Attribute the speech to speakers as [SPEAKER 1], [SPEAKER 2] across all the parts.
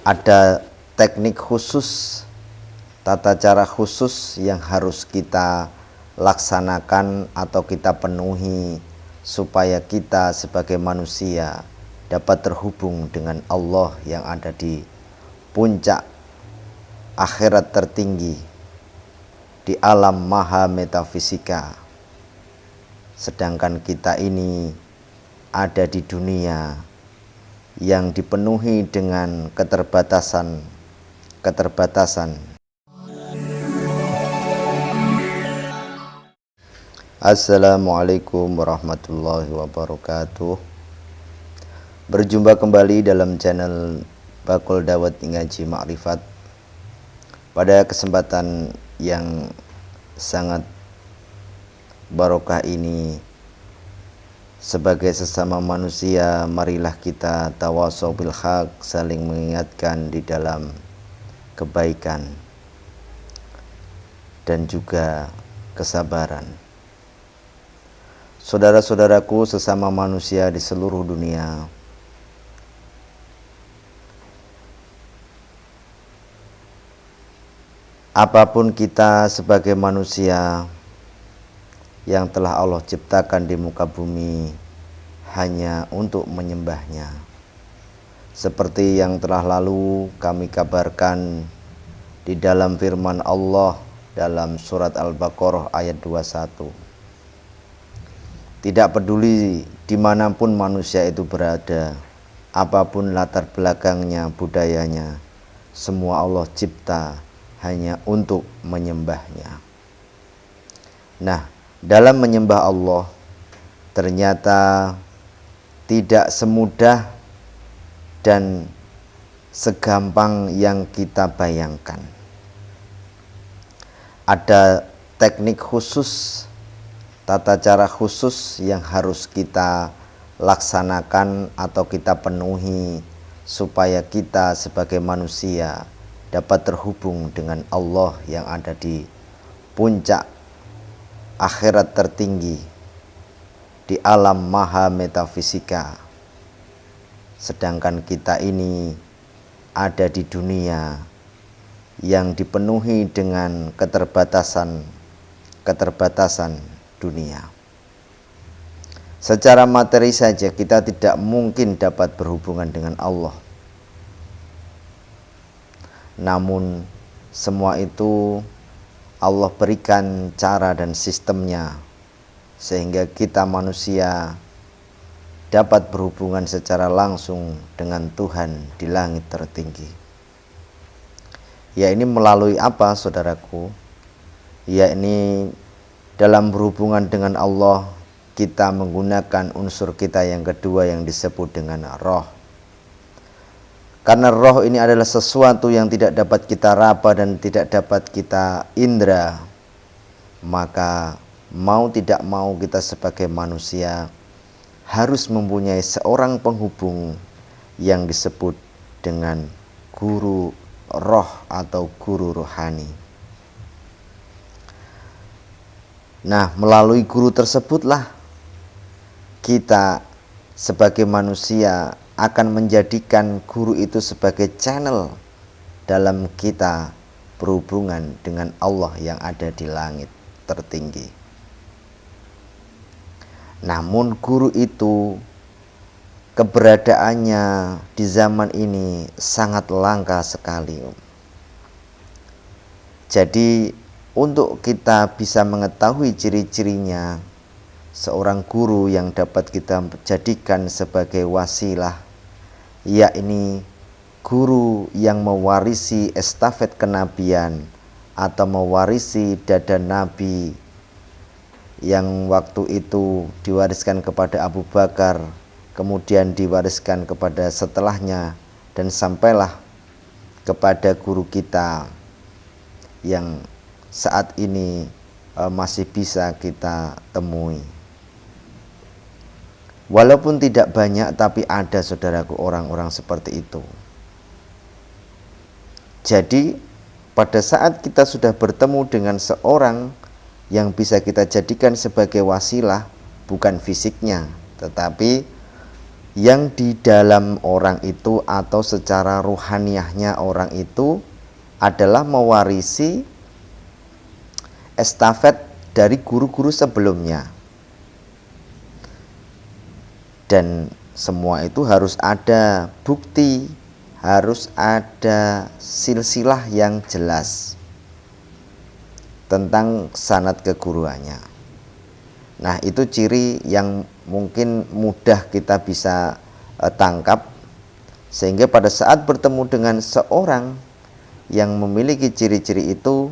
[SPEAKER 1] ada teknik khusus, tata cara khusus yang harus kita laksanakan atau kita penuhi supaya kita sebagai manusia dapat terhubung dengan Allah yang ada di puncak akhirat tertinggi, di alam maha metafisika. Sedangkan kita ini ada di dunia yang dipenuhi dengan keterbatasan. Assalamualaikum warahmatullahi wabarakatuh. Berjumpa kembali dalam channel Bakul Dawat Ngaji Ma'rifat. Pada kesempatan yang sangat barokah ini, sebagai sesama manusia, marilah kita tawasau bil haq, saling mengingatkan di dalam kebaikan dan juga kesabaran. Saudara-saudaraku sesama manusia di seluruh dunia, apapun kita sebagai manusia yang telah Allah ciptakan di muka bumi hanya untuk menyembahnya. Seperti yang telah lalu kami kabarkan di dalam firman Allah dalam surat Al-Baqarah ayat 21. Tidak peduli dimanapun manusia itu berada, apapun latar belakangnya, budayanya, semua Allah cipta hanya untuk menyembahnya. Nah, dalam menyembah Allah ternyata tidak semudah dan segampang yang kita bayangkan. Ada teknik khusus, tata cara khusus yang harus kita laksanakan atau kita penuhi supaya kita sebagai manusia dapat terhubung dengan Allah yang ada di puncak akhirat tertinggi, di alam maha metafisika. Sedangkan kita ini ada di dunia yang dipenuhi dengan keterbatasan dunia. Secara materi saja kita tidak mungkin dapat berhubungan dengan Allah. Namun semua itu Allah berikan cara dan sistemnya sehingga kita manusia dapat berhubungan secara langsung dengan Tuhan di langit tertinggi. Ya, ini melalui apa, saudaraku? Ya, ini dalam berhubungan dengan Allah kita menggunakan unsur kita yang kedua yang disebut dengan roh. Karena roh ini adalah sesuatu yang tidak dapat kita raba dan tidak dapat kita indra, maka mau tidak mau kita sebagai manusia harus mempunyai seorang penghubung yang disebut dengan guru roh atau guru rohani. Nah, melalui guru tersebutlah kita sebagai manusia akan menjadikan guru itu sebagai channel dalam kita berhubungan dengan Allah yang ada di langit tertinggi. Namun guru itu keberadaannya di zaman ini sangat langka sekali. Jadi untuk kita bisa mengetahui ciri-cirinya seorang guru yang dapat kita jadikan sebagai wasilah, yakni guru yang mewarisi estafet kenabian atau mewarisi dada Nabi yang waktu itu diwariskan kepada Abu Bakar, kemudian diwariskan kepada setelahnya dan sampailah kepada guru kita yang saat ini masih bisa kita temui. Walaupun tidak banyak, tapi ada, saudaraku, orang-orang seperti itu. Jadi pada saat kita sudah bertemu dengan seorang yang bisa kita jadikan sebagai wasilah, bukan fisiknya, tetapi yang di dalam orang itu atau secara ruhaniyahnya orang itu adalah mewarisi estafet dari guru-guru sebelumnya. Dan semua itu harus ada bukti, harus ada silsilah yang jelas tentang sanad keguruannya. Nah, itu ciri yang mungkin mudah kita bisa tangkap, sehingga pada saat bertemu dengan seorang yang memiliki ciri-ciri itu,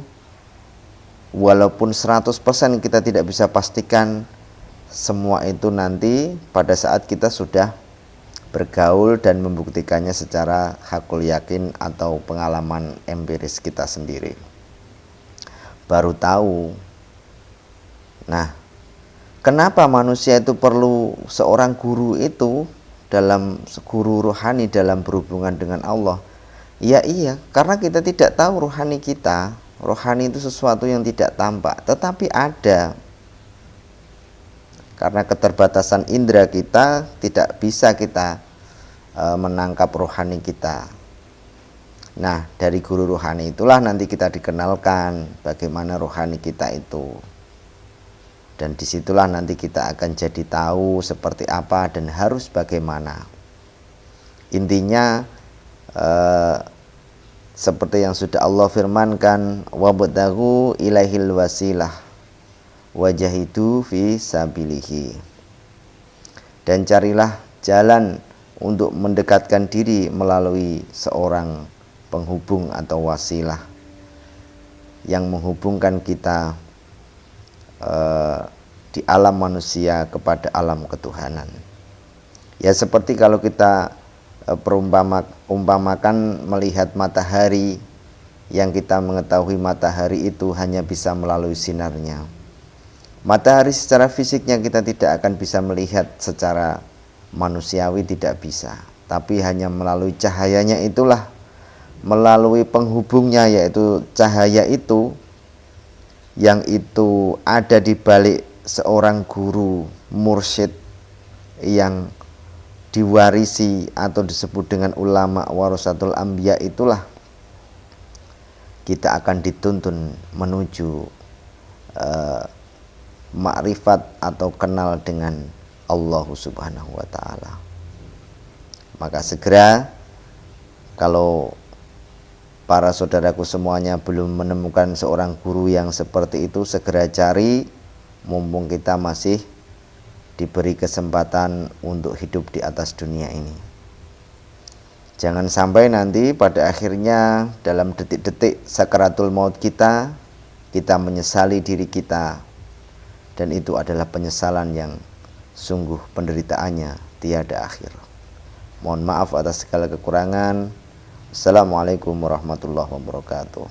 [SPEAKER 1] walaupun 100% kita tidak bisa pastikan semua itu nanti pada saat kita sudah bergaul dan membuktikannya secara hakul yakin atau pengalaman empiris kita sendiri, baru tahu. Nah, kenapa manusia itu perlu seorang guru itu dalam guru rohani dalam berhubungan dengan Allah? Ya iya, karena kita tidak tahu rohani kita. Rohani itu sesuatu yang tidak tampak, tetapi ada. Karena keterbatasan indera kita, tidak bisa kita menangkap rohani kita. Nah, dari guru rohani itulah nanti kita dikenalkan bagaimana rohani kita itu. Dan disitulah nanti kita akan jadi tahu seperti apa dan harus bagaimana. Intinya seperti yang sudah Allah firmankan, wabtaghu ilaihil wasilah wajahidu fi sabilihi. Dan carilah jalan untuk mendekatkan diri melalui seorang penghubung atau wasilah yang menghubungkan kita di alam manusia kepada alam ketuhanan. Ya seperti kalau kita umpamakan melihat matahari, yang kita mengetahui matahari itu hanya bisa melalui sinarnya. Matahari secara fisiknya kita tidak akan bisa melihat secara manusiawi, tidak bisa, tapi hanya melalui cahayanya itulah, melalui penghubungnya yaitu cahaya itu, yang itu ada di balik seorang guru mursyid yang diwarisi atau disebut dengan ulama warasatul anbiya, itulah kita akan dituntun menuju makrifat atau kenal dengan Allah Subhanahu wa ta'ala. Maka segera, kalau para saudaraku semuanya belum menemukan seorang guru yang seperti itu, segera cari, mumpung kita masih diberi kesempatan untuk hidup di atas dunia ini. Jangan sampai nanti pada akhirnya dalam detik-detik sakaratul maut kita menyesali diri kita, dan itu adalah penyesalan yang sungguh penderitaannya tiada akhir. Mohon maaf atas segala kekurangan. Assalamualaikum warahmatullahi wabarakatuh.